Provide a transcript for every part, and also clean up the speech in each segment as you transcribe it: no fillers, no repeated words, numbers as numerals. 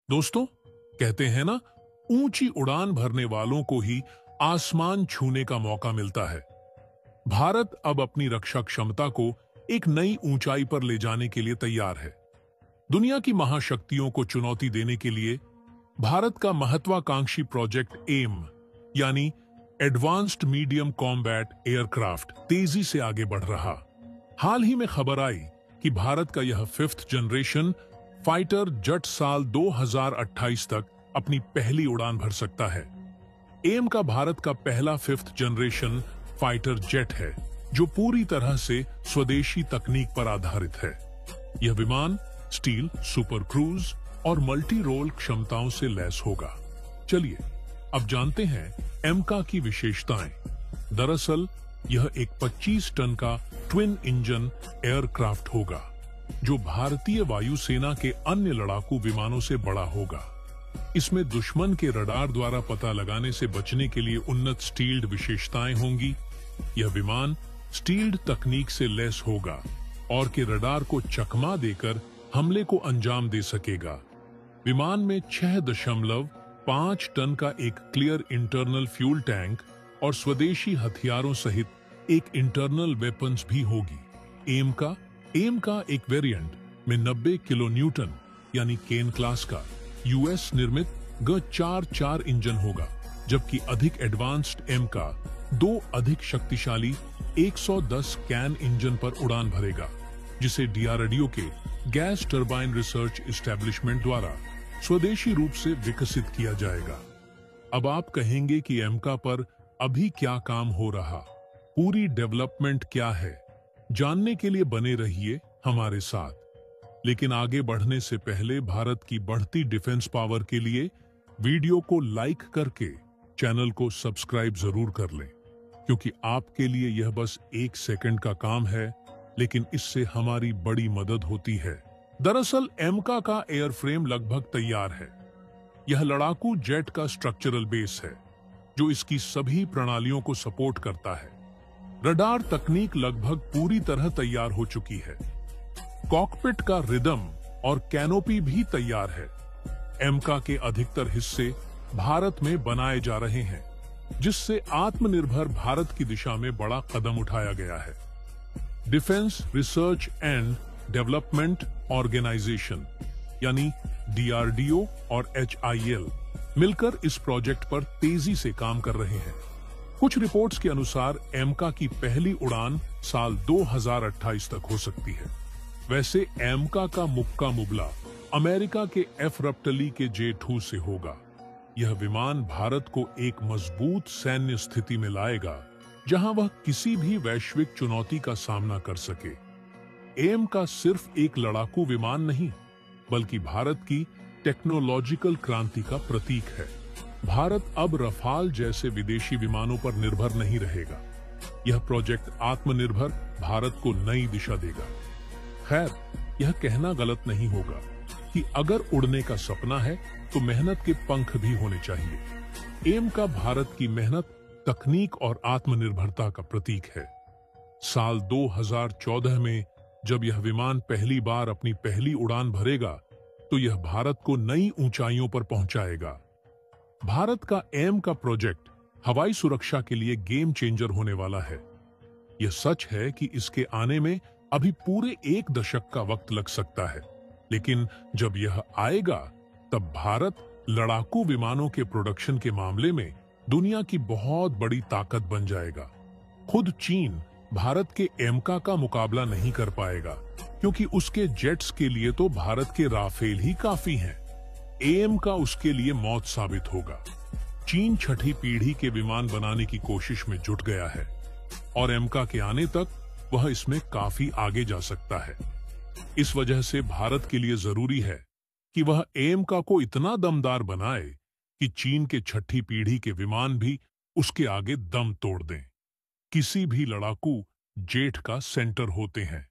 दोस्तों, कहते हैं ना, ऊंची उड़ान भरने वालों को ही आसमान छूने का मौका मिलता है। भारत अब अपनी रक्षा क्षमता को एक नई ऊंचाई पर ले जाने के लिए तैयार है। दुनिया की महाशक्तियों को चुनौती देने के लिए भारत का महत्वाकांक्षी प्रोजेक्ट एम यानी एडवांस्ड मीडियम कॉम्बैट एयरक्राफ्ट तेजी से आगे बढ़ रहा। हाल ही में खबर आई कि भारत का यह 5th जनरेशन फाइटर जेट साल 2028 तक अपनी पहली उड़ान भर सकता है। एम का भारत का पहला 5th जनरेशन फाइटर जेट है, जो पूरी तरह से स्वदेशी तकनीक पर आधारित है। यह विमान स्टील, सुपर क्रूज और मल्टी रोल क्षमताओं से लैस होगा। चलिए अब जानते हैं एमका की विशेषताएं। दरअसल यह एक 25 टन का ट्विन इंजन एयरक्राफ्ट होगा, जो भारतीय वायुसेना के अन्य लड़ाकू विमानों से बड़ा होगा। इसमें दुश्मन के रडार द्वारा पता लगाने से बचने के लिए उन्नत स्टील्ड विशेषताएं होंगी। यह विमान स्टील्ड तकनीक से लैस होगा और के रडार को चकमा देकर हमले को अंजाम दे सकेगा। विमान में 6.5 टन का एक क्लियर इंटरनल फ्यूल टैंक और स्वदेशी हथियारों सहित एक इंटरनल वेपन्स भी होगी। एम का एक वेरिएंट में 90 किलो न्यूटन यानी केन क्लास का यूएस निर्मित G44 इंजन होगा, जबकि अधिक एडवांस्ड एम का 2 अधिक शक्तिशाली 110 कैन इंजन पर उड़ान भरेगा, जिसे डीआरडीओ के गैस टरबाइन रिसर्च एस्टेब्लिशमेंट द्वारा स्वदेशी रूप से विकसित किया जाएगा। अब आप कहेंगे कि एमका पर अभी क्या काम हो रहा, पूरी डेवलपमेंट क्या है? जानने के लिए बने रहिए हमारे साथ। लेकिन आगे बढ़ने से पहले भारत की बढ़ती डिफेंस पावर के लिए वीडियो को लाइक करके चैनल को सब्सक्राइब जरूर कर लें, क्योंकि आपके लिए यह बस 1 सेकंड का काम है, लेकिन इससे हमारी बड़ी मदद होती है। दरअसल एमका का एयरफ्रेम लगभग तैयार है। यह लड़ाकू जेट का स्ट्रक्चरल बेस है, जो इसकी सभी प्रणालियों को सपोर्ट करता है। रडार तकनीक लगभग पूरी तरह तैयार हो चुकी है। कॉकपिट का रिदम और कैनोपी भी तैयार है। एमका के अधिकतर हिस्से भारत में बनाए जा रहे हैं, जिससे आत्मनिर्भर भारत की दिशा में बड़ा कदम उठाया गया है। Defence research and development organisation यानी डीआरडीओ और एचआईएल मिलकर इस प्रोजेक्ट पर तेजी से काम कर रहे हैं। कुछ रिपोर्ट्स के अनुसार एमका की पहली उड़ान साल 2028 तक हो सकती है। वैसे एमका का मुक्का मुबला अमेरिका के एफ रप्टली के J2 से होगा। यह विमान भारत को एक मजबूत सैन्य स्थिति में लाएगा, जहां वह किसी भी वैश्विक चुनौती का सामना कर सके। एमका सिर्फ एक लड़ाकू विमान नहीं, बल्कि भारत की टेक्नोलॉजिकल क्रांति का प्रतीक है। भारत अब रफाल जैसे विदेशी विमानों पर निर्भर नहीं रहेगा। यह प्रोजेक्ट आत्मनिर्भर भारत को नई दिशा देगा। खैर, यह कहना गलत नहीं होगा कि अगर उड़ने का सपना है तो मेहनत के पंख भी होने चाहिए। एम का भारत की मेहनत, तकनीक और आत्मनिर्भरता का प्रतीक है। साल 2014 में जब यह विमान पहली बार अपनी पहली उड़ान भरेगा, तो यह भारत को नई ऊंचाइयों पर पहुंचाएगा। भारत का एम का प्रोजेक्ट हवाई सुरक्षा के लिए गेम चेंजर होने वाला है। यह सच है कि इसके आने में अभी पूरे 1 दशक का वक्त लग सकता है, लेकिन जब यह आएगा तब भारत लड़ाकू विमानों के प्रोडक्शन के मामले में दुनिया की बहुत बड़ी ताकत बन जाएगा। खुद चीन भारत के एमका का मुकाबला नहीं कर पाएगा, क्योंकि उसके जेट्स के लिए तो भारत के राफेल ही काफी हैं। एम का उसके लिए मौत साबित होगा। चीन 6ठी पीढ़ी के विमान बनाने की कोशिश में जुट गया है और एमका के आने तक वह इसमें काफी आगे जा सकता है। इस वजह से भारत के लिए जरूरी है कि वह एमका को इतना दमदार बनाए कि चीन के 6ठी पीढ़ी के विमान भी उसके आगे दम तोड़ दें। किसी भी लड़ाकू जेट का सेंटर होते हैं।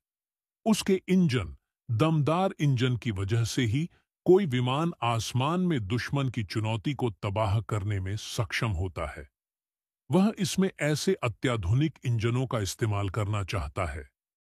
उसके इंजन, दमदार इंजन की वजह से ही कोई विमान आसमान में दुश्मन की चुनौती को तबाह करने में सक्षम होता है। वह इसमें ऐसे अत्याधुनिक इंजनों का इस्तेमाल करना चाहता है